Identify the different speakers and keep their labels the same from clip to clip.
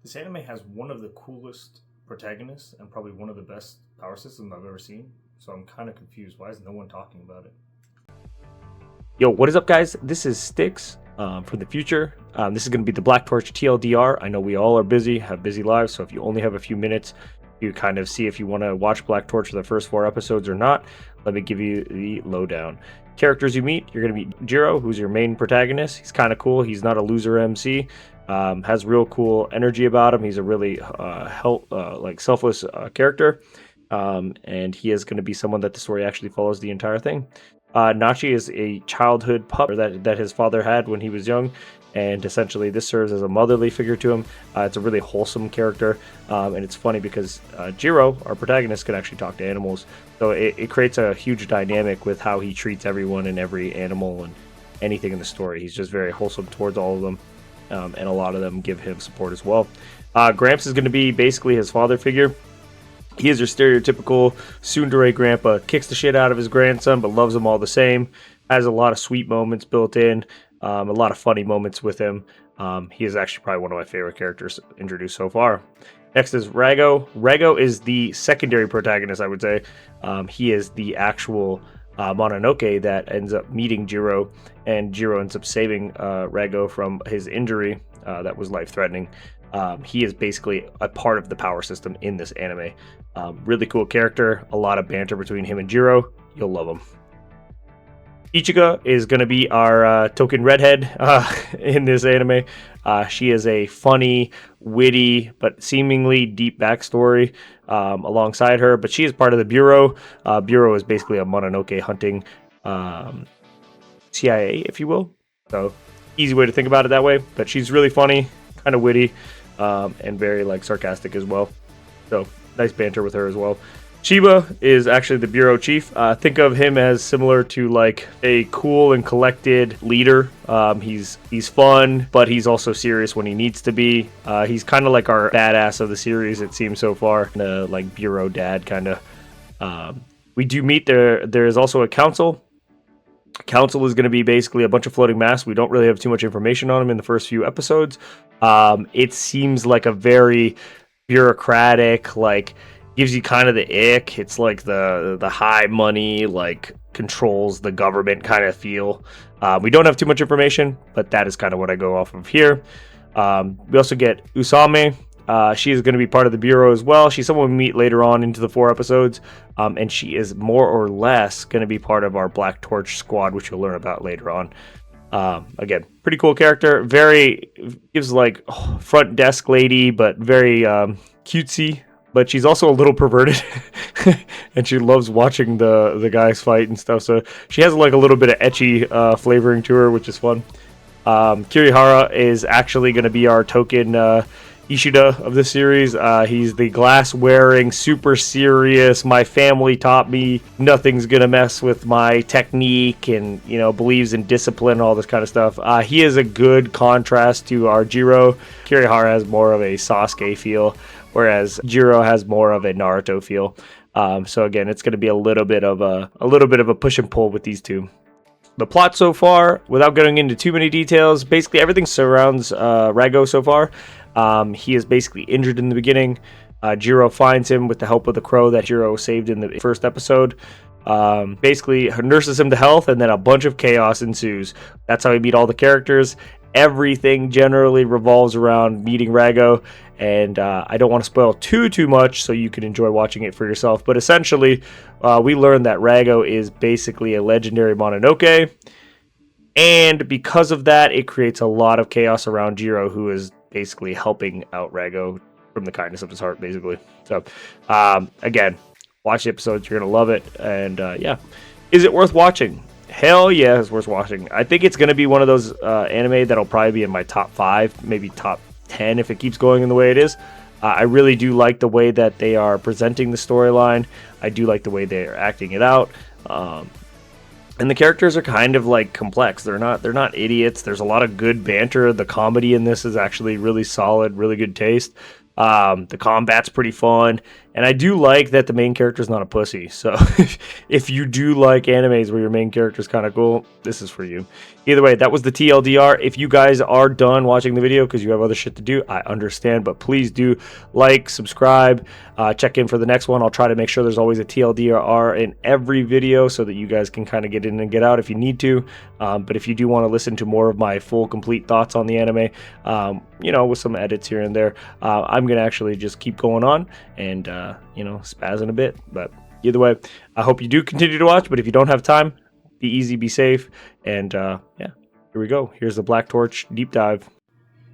Speaker 1: This anime has one of the coolest protagonists and probably one of the best power systems I've ever seen. So I'm kind of confused. Why is no one talking about it?
Speaker 2: Yo, what is up, guys? This is Styx from the future. This is going to be the Black Torch TLDR. I know we all are busy, have busy lives, so if you only have a few minutes, you kind of see if you want to watch Black Torch for the first 4 episodes or not. Let me give you the lowdown. Characters you meet, you're going to meet Jiro, who's your main protagonist. He's kind of cool. He's not a loser MC. Has real cool energy about him. He's a really selfless character. And he is going to be someone that the story actually follows the entire thing. Nachi is a childhood pup that his father had when he was young, and essentially this serves as a motherly figure to him. It's a really wholesome character, and it's funny because Jiro, our protagonist, can actually talk to animals, so it creates a huge dynamic with how he treats everyone and every animal and anything in the story. He's just very wholesome towards all of them, and a lot of them give him support as well. Gramps is going to be basically his father figure. He is your stereotypical tsundere grandpa, kicks the shit out of his grandson, but loves him all the same. Has a lot of sweet moments built in, a lot of funny moments with him. He is actually probably one of my favorite characters introduced so far. Next is Rago. Rago is the secondary protagonist, I would say. He is the actual Mononoke that ends up meeting Jiro, and Jiro ends up saving Rago from his injury that was life-threatening. He is basically a part of the power system in this anime. Really cool character, a lot of banter between him and Jiro. You'll love him. Ichigo is going to be our token redhead in this anime. She is a funny, witty, but seemingly deep backstory alongside her, but she is part of the Bureau. Bureau is basically a Mononoke hunting CIA, if you will. So, easy way to think about it that way, but she's really funny, kind of witty, and very sarcastic as well. So nice banter with her as well. Chiba is actually the bureau chief. Think of him as similar to a cool and collected leader. He's fun, but he's also serious when he needs to be. He's kind of like our badass of the series, it seems so far. Bureau dad kind of. We do meet there. There is also a council. Council is going to be basically a bunch of floating mass. We don't really have too much information on him in the first few episodes. It seems like a very bureaucratic, gives you kind of the ick. It's like the high money, controls the government kind of feel. We don't have too much information, but that is kind of what I go off of here. We also get Usame. She is going to be part of the Bureau as well. She's someone we meet later on into the 4 episodes, and she is more or less going to be part of our Black Torch squad, which you'll learn about later on. Again, pretty cool character. Very gives front desk lady, but very cutesy. But she's also a little perverted, and she loves watching the guys fight and stuff. So she has a little bit of ecchi flavoring to her, which is fun. Kirihara is actually going to be our token Ishida of the series. He's the glass-wearing, super serious, my family taught me nothing's gonna mess with my technique, and believes in discipline, all this kind of stuff. He is a good contrast to our Jiro. Kirihara has more of a Sasuke feel, whereas Jiro has more of a Naruto feel. So again, it's gonna be a little bit of a push and pull with these two. The plot so far, without going into too many details, basically everything surrounds Rago so far. He is basically injured in the beginning. Jiro finds him with the help of the crow that Jiro saved in the first episode. Basically nurses him to health, and then a bunch of chaos ensues. That's how we meet all the characters. Everything generally revolves around meeting Rago, and I don't want to spoil too much so you can enjoy watching it for yourself. But essentially, we learn that Rago is basically a legendary Mononoke, and because of that, it creates a lot of chaos around Jiro, who is basically helping out Rago from the kindness of his heart, basically. So, again, watch the episodes. You're going to love it. And, yeah. Is it worth watching? Hell yeah, it's worth watching. I think it's going to be one of those anime that'll probably be in my top 5, maybe top 10 if it keeps going in the way it is. I really do like the way that they are presenting the storyline. I do like the way they are acting it out. And the characters are kind of complex. They're not idiots. There's a lot of good banter. The comedy in this is actually really solid, really good taste. The combat's pretty fun. And I do like that the main character is not a pussy. So if you do like animes where your main character is kind of cool, this is for you. Either way, that was the TLDR. If you guys are done watching the video because you have other shit to do, I understand. But please do like, subscribe, check in for the next one. I'll try to make sure there's always a TLDR in every video so that you guys can kind of get in and get out if you need to. But if you do want to listen to more of my full, complete thoughts on the anime, with some edits here and there, I'm going to actually just keep going on and, spazzing a bit. But either way, I hope you do continue to watch. But if you don't have time, be easy, be safe. And here we go. Here's the Black Torch deep dive.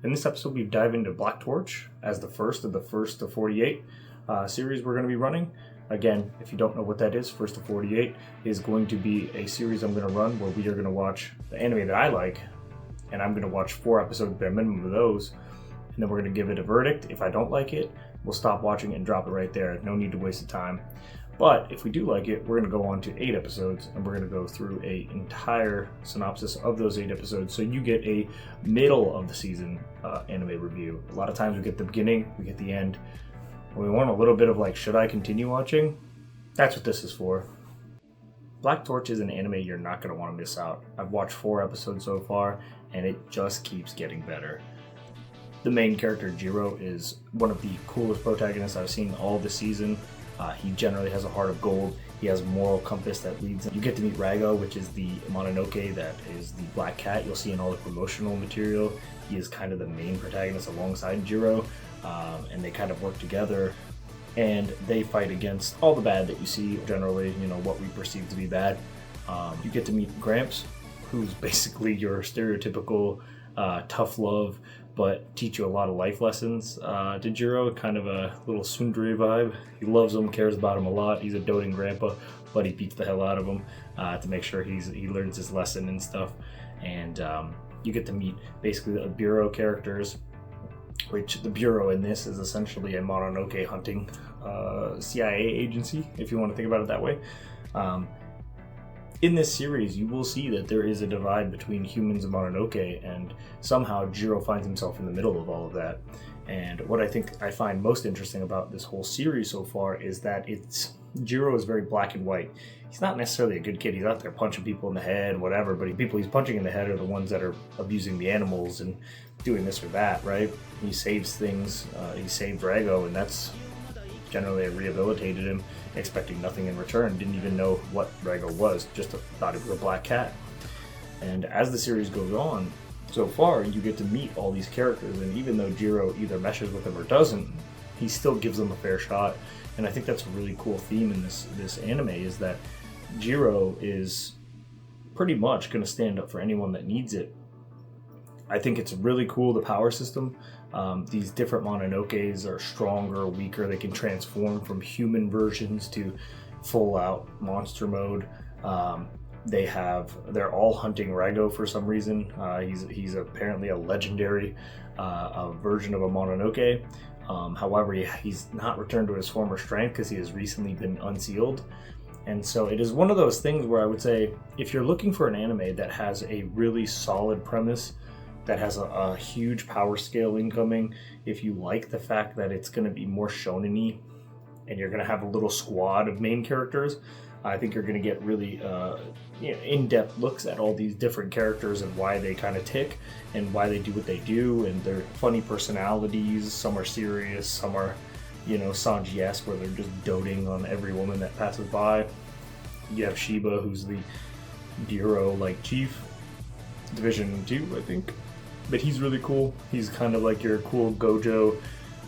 Speaker 1: In this episode, we dive into Black Torch as the first of 48 series we're going to be running. Again, if you don't know what that is, First to 48 is going to be a series I'm going to run where we are going to watch the anime that I like, and I'm going to watch 4 episodes bare minimum of those, and then we're going to give it a verdict. If I don't like it, we'll stop watching and drop it right there. No need to waste the time. But if we do like it, we're going to go on to 8 episodes, and we're going to go through an entire synopsis of those 8 episodes, so you get a middle of the season anime review. A lot of times we get the beginning, we get the end. When we want a little bit of like, should I continue watching? That's what this is for. Black Torch is an anime you're not going to want to miss out. I've watched 4 episodes so far, and it just keeps getting better. The main character, Jiro, is one of the coolest protagonists I've seen all this season. He generally has a heart of gold. He has a moral compass that leads him. You get to meet Rago, which is the Mononoke that is the black cat you'll see in all the promotional material. He is kind of the main protagonist alongside Jiro, and they kind of work together, and they fight against all the bad that you see generally, what we perceive to be bad. You get to meet Gramps, who's basically your stereotypical tough love, but teach you a lot of life lessons. To Jiro, kind of a little tsundere vibe. He loves him, cares about him a lot. He's a doting grandpa, but he beats the hell out of him to make sure he learns his lesson and stuff. And you get to meet basically the Bureau characters, which the Bureau in this is essentially a Mononoke hunting CIA agency, if you want to think about it that way. In this series, you will see that there is a divide between humans and Mononoke, and somehow Jiro finds himself in the middle of all of that. And what I find most interesting about this whole series so far is that Jiro is very black and white. He's not necessarily a good kid. He's out there punching people in the head, whatever, but people he's punching in the head are the ones that are abusing the animals and doing this or that, right? He saves things. He saved Rago, and that's generally rehabilitated him, expecting nothing in return. Didn't even know what Rago was, just thought it was a black cat. And as the series goes on, so far you get to meet all these characters, and even though Jiro either meshes with them or doesn't, he still gives them a fair shot. And I think that's a really cool theme in this anime, is that Jiro is pretty much going to stand up for anyone that needs it. I think it's really cool, the power system. These different Mononokes are stronger, weaker. They can transform from human versions to full out monster mode. They're all hunting Rago for some reason. He's apparently a legendary version of a Mononoke. However, he's not returned to his former strength because he has recently been unsealed. And so it is one of those things where I would say, if you're looking for an anime that has a really solid premise, that has a huge power scale incoming, if you like the fact that it's going to be more shonen-y and you're going to have a little squad of main characters, I think you're going to get really in-depth looks at all these different characters and why they kind of tick and why they do what they do, and their funny personalities. Some are serious, some are, Sanji-esque, where they're just doting on every woman that passes by. You have Shiba, who's the Bureau chief, Division 2, I think. But he's really cool. He's kind of like your cool Gojo,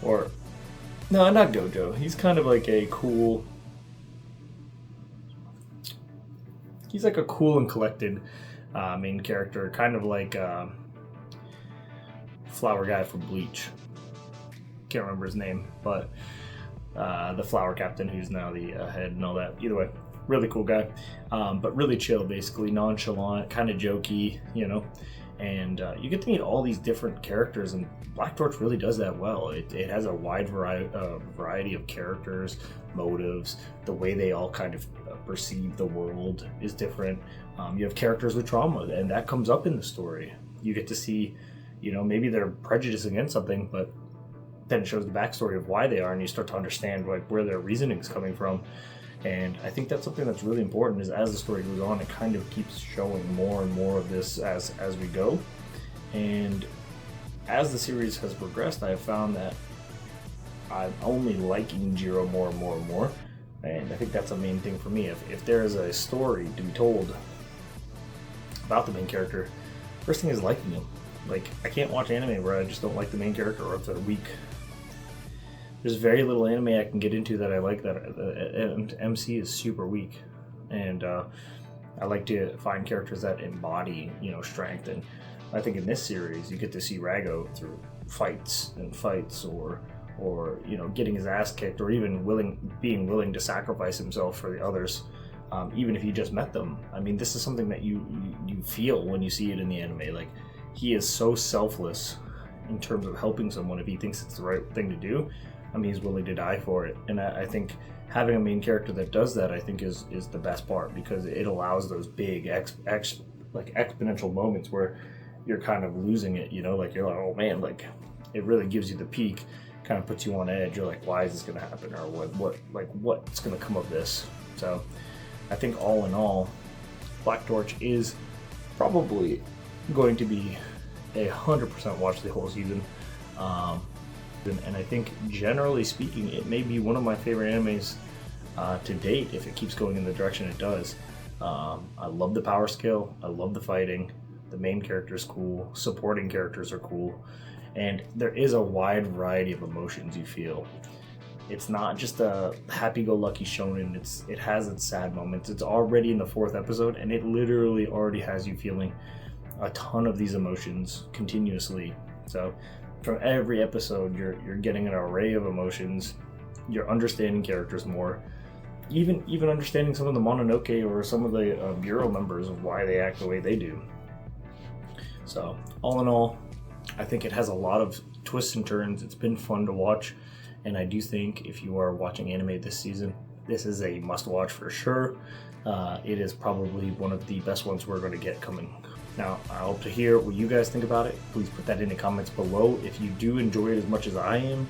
Speaker 1: or no, not Gojo. He's kind of like a cool. He's like a cool and collected main character, kind of like flower guy from Bleach. Can't remember his name, but the flower captain, who's now the head and all that. Either way, really cool guy, but really chill, basically nonchalant, kind of jokey, And you get to meet all these different characters, and Black Torch really does that well. It has a wide variety of characters, motives, the way they all kind of perceive the world is different. You have characters with trauma, and that comes up in the story. You get to see, maybe they're prejudiced against something, but then it shows the backstory of why they are, and you start to understand like where their reasoning is coming from. And I think that's something that's really important, is as the story goes on, it kind of keeps showing more and more of this as we go. And as the series has progressed, I have found that I'm only liking Jiro more and more and more. And I think that's the main thing for me. If there is a story to be told about the main character, first thing is liking him. Like, I can't watch anime where I just don't like the main character, or if they're weak. There's very little anime I can get into that I like that MC is super weak. And I like to find characters that embody, strength. And I think in this series, you get to see Rago through fights, or getting his ass kicked, or even being willing to sacrifice himself for the others, even if you just met them. I mean, this is something that you feel when you see it in the anime. Like, he is so selfless in terms of helping someone. If he thinks it's the right thing to do, I mean, he's willing to die for it. And I think having a main character that does that, I think is the best part, because it allows those big exponential moments where you're kind of losing it, like you're like, oh man, like it really gives you the peak, kind of puts you on edge. You're like, why is this going to happen, or what's going to come of this? So I think all in all, Black Torch is probably going to be 100% watch the whole season. And I think, generally speaking, it may be one of my favorite animes to date if it keeps going in the direction it does. I love the power scale. I love the fighting. The main character is cool. Supporting characters are cool. And there is a wide variety of emotions you feel. It's not just a happy-go-lucky shonen. It has its sad moments. It's already in the 4th episode, and it literally already has you feeling a ton of these emotions continuously. So from every episode, you're getting an array of emotions. You're understanding characters more, even understanding some of the Mononoke or some of the bureau members of why they act the way they do. So all in all, I think it has a lot of twists and turns. It's been fun to watch, and I do think if you are watching anime this season, this is a must-watch for sure. It is probably one of the best ones we're going to get coming. Now, I hope to hear what you guys think about it. Please put that in the comments below. If you do enjoy it as much as I am,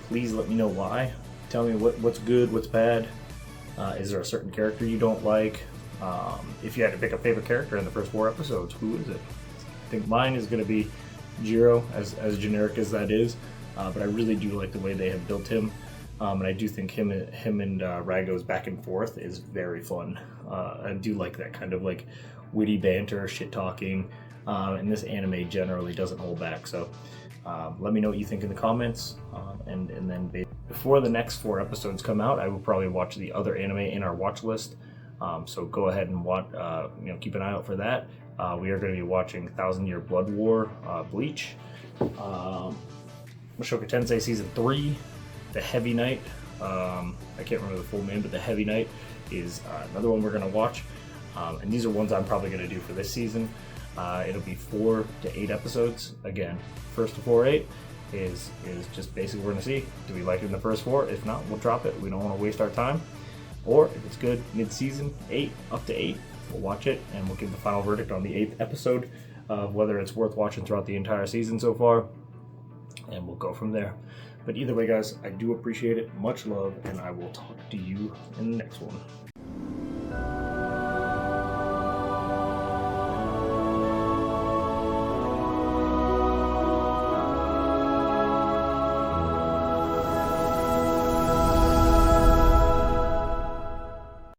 Speaker 1: please let me know why. Tell me what's good, what's bad. Is there a certain character you don't like? If you had to pick a favorite character in the first 4 episodes, who is it? I think mine is going to be Jiro, as generic as that is. But I really do like the way they have built him. And I do think him and Rago's back and forth is very fun. I do like that kind of like witty banter, shit talking, and this anime generally doesn't hold back. So let me know what you think in the comments, and then before the next 4 episodes come out, I will probably watch the other anime in our watch list. So go ahead and watch, keep an eye out for that. We are going to be watching 1000 Year Blood War, Bleach, Mushoku Tensei Season 3, The Heavy Knight. I can't remember the full name, but The Heavy Knight is another one we're going to watch. And these are ones I'm probably going to do for this season. It'll be 4 to 8 episodes. Again, first to 4-8 is just basically we're going to see, do we like it in the first 4? If not, we'll drop it. We don't want to waste our time. Or if it's good mid-season, 8 up to 8, we'll watch it, and we'll give the final verdict on the 8th episode of whether it's worth watching throughout the entire season so far, and we'll go from there. But either way, guys, I do appreciate it. Much love, and I will talk to you in the next one.